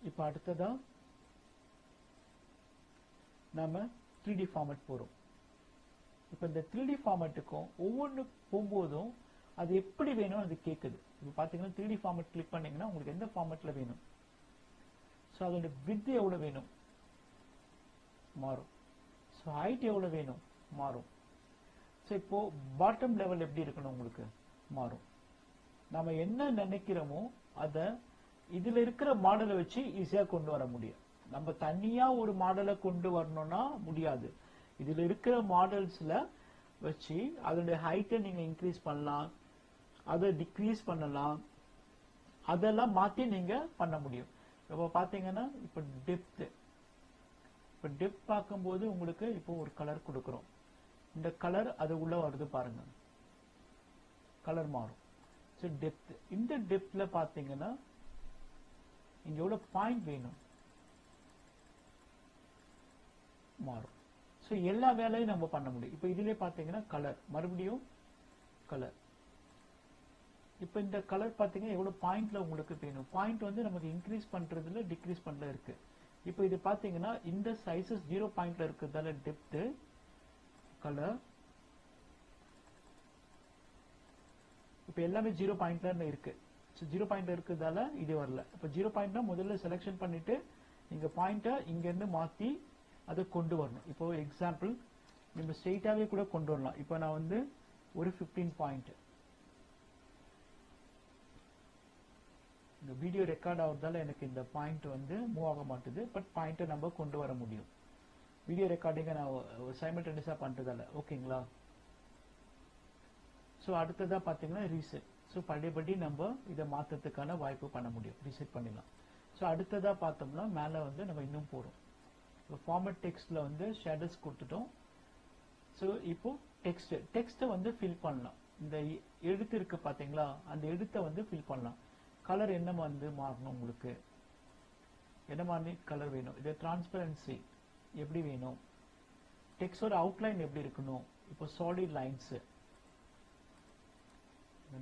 இப்போ அடுத்ததா நாம 3D ஃபார்மேட் போறோம். இப்போ இந்த 3D ஃபார்மேட்டுக்கும் ஒவ்வொன்று போகும்போதும் அது எப்படி வேணும் அது கேட்குது. இப்போ பார்த்தீங்கன்னா 3D ஃபார்மேட் கிளிக் பண்ணீங்கன்னா உங்களுக்கு எந்த ஃபார்மேட்டில் வேணும், ஸோ அதோட வித் எவ்வளோ வேணும் மாறும், ஸோ ஹைட் எவ்வளோ வேணும் மாறும். ஸோ இப்போ பாட்டம் லெவல் எப்படி இருக்கணும் உங்களுக்கு மாறும். நம்ம என்ன நினைக்கிறோமோ அதை இதில் இருக்கிற மாடலை வச்சு ஈஸியாக கொண்டு வர முடியும். நம்ம தனியாக ஒரு மாடலை கொண்டு வரணும்னா முடியாது. இதில் இருக்கிற மாடல்ஸில் வச்சு அதோடைய ஹைட்டை நீங்கள் இன்க்ரீஸ் பண்ணலாம், அதை டிக்ரீஸ் பண்ணலாம், அதெல்லாம் மாற்றி நீங்கள் பண்ண முடியும். இப்போ பார்த்தீங்கன்னா இப்போ டெப்த்து, இப்போ டெப்த் பார்க்கும்போது உங்களுக்கு இப்போ ஒரு கலர் கொடுக்குறோம். இந்த கலர் அது உள்ள வருது பாருங்க, கலர் மாறும். ஸோ டெப்த், இந்த டெப்த்தில் பார்த்தீங்கன்னா இங்கே எவ்வளோ பாயிண்ட் வேணும் மாறும். ஸோ எல்லா வேலையும் நம்ம பண்ண முடியும். இப்போ இதிலே பார்த்தீங்கன்னா கலர், மறுபடியும் கலர். இப்போ இந்த கலர் பார்த்தீங்கன்னா எவ்வளோ பாயிண்ட்ல உங்களுக்கு வேணும். பாயிண்ட் வந்து நமக்கு இன்க்ரீஸ் பண்ணுறதுல டிக்ரீஸ் பண்ணல இருக்கு. இப்போ இது பார்த்தீங்கன்னா இந்த சைஸஸ் 0 பாயிண்ட்ல இருக்கிறதால டெப்த்து, கலர், இப்போ எல்லாமே 0 பாயிண்ட்ல இருக்கு. ஸோ 0 பாயிண்ட்ல இருக்கிறதால இது வரல. இப்போ 0 பாயிண்ட்னா முதல்ல செலெக்ஷன் பண்ணிட்டு நீங்க பாயிண்ட்டை இங்கேருந்து மாற்றி அதை கொண்டு வரணும். இப்போ எக்ஸாம்பிள் நம்ம ஸ்ட்ரெயிட்டாகவே கூட கொண்டு வரலாம். இப்போ நான் வந்து ஒரு 15 பாயிண்ட், இந்த வீடியோ ரெக்கார்ட் ஆகுறதால எனக்கு இந்த பாயிண்ட் வந்து மூவ் ஆக மாட்டுது. பட் பாயிண்ட்டை நம்ம கொண்டு வர முடியும். வீடியோ ரெக்கார்டிங்கை நான் சைமல்டேனியஸாக பண்ணுறதால ஓகேங்களா. ஸோ அடுத்ததாக பார்த்தீங்கன்னா ரீசெட். ஸோ பழையபடி நம்ம இதை மாற்றத்துக்கான வாய்ப்பு பண்ண முடியும், ரீசெட் பண்ணிடலாம். ஸோ அடுத்ததாக பார்த்தோம்னா மேலே வந்து நம்ம இன்னும் போகிறோம். இப்போ ஃபார்மேட் டெக்ஸ்ட்டில் வந்து ஷேடோஸ் கொடுத்துட்டோம். ஸோ இப்போ டெக்ஸ்ட்டை வந்து ஃபில் பண்ணலாம். இந்த எழுத்து இருக்கு பார்த்தீங்களா, அந்த எழுத்தை வந்து ஃபில் பண்ணலாம். கலர் என்ன வந்து மாறணும், உங்களுக்கு என்ன மாதிரி கலர் வேணும், இது டிரான்ஸ்பரன்சி எப்படி வேணும், டெக்ஸ்டோட அவுட்லைன் எப்படி இருக்கணும். இப்போ சாலிட் லைன்ஸு,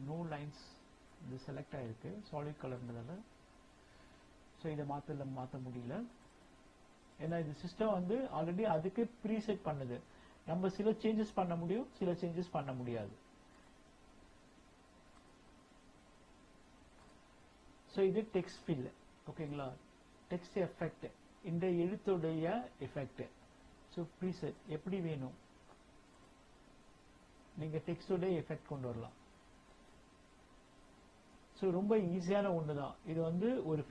நோ லைன்ஸ் இது செலக்ட் ஆகிருக்கு சாலிட் கலர்ன்றதால. ஸோ இதை மாற்ற முடியல. ஏன்னா இது சிஸ்டம் வந்து ஆல்ரெடி அதுக்கு ப்ரீசெட் பண்ணுது. நம்ம சில சேஞ்சஸ் பண்ண முடியும், சில சேஞ்சஸ் பண்ண முடியாது. ஸோ இது டெக்ஸ்ட் ஃபில் ஓகேங்களா. டெக்ஸ்ட் எஃபெக்ட், இந்த எழுத்துடைய எஃபெக்ட். ஸோ ப்ரீசெட் எப்படி வேணும், நீங்கள் டெக்ஸ்டோடைய எஃபெக்ட் கொண்டு வரலாம். ஸோ ரொம்ப ஈஸியான ஒன்று தான் இது. வந்து ஒரு